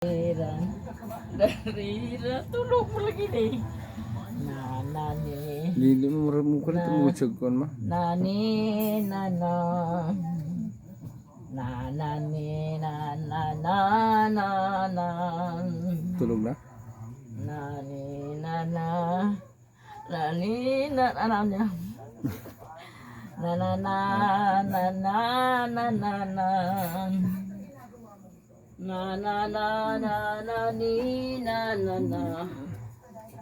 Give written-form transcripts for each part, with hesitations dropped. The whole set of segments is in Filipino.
Darira, tulog mo lagi ni. Nani. Hindi mo ko na tumutsog ko ma. Nani, nana. Nani, nana. Tulog na? Nani, nana. Nani, nana niya. Nana, na.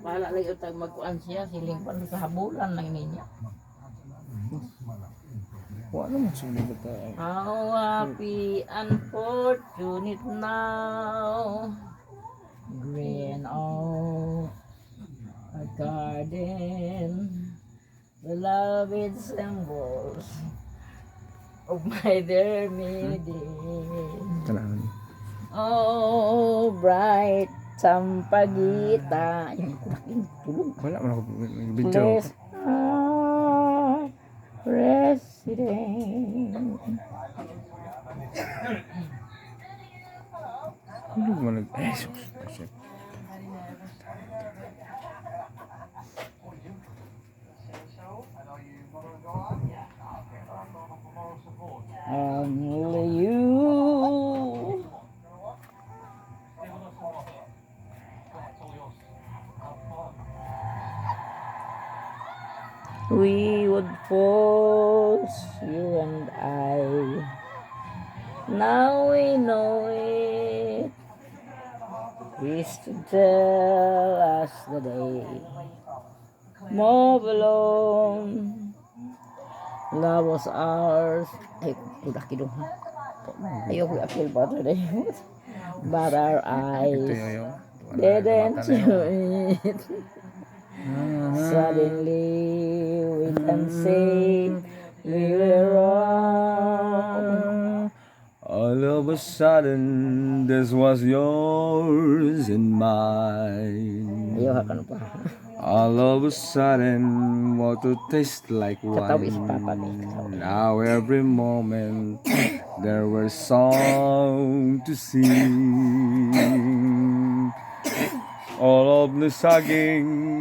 Wala lang yung magkuhan siya, siling pa sa habulan lang niya. Wala naman sulit ba tayo? How happy and fortunate now, green oak, a garden, beloved symbols of my dear maiden. Kailangan. Oh, bright Sampaguita. Yan, tulog. Wala man ako bintyo. Bless our President. Tulog man sus. Only you. We would force you and I. Now we know it. Is to tell us the day. Move along. Love was ours. Ay, kuda kidong. Ayoko i-appeal ba today? But our eyes didn't show it. Suddenly we can say we were wrong. All of a sudden, this was yours and mine. Ayaw ka pa. All of a sudden, what to taste like Katabi si Papa wine. ni. Now every moment, there were song to sing. All of the saging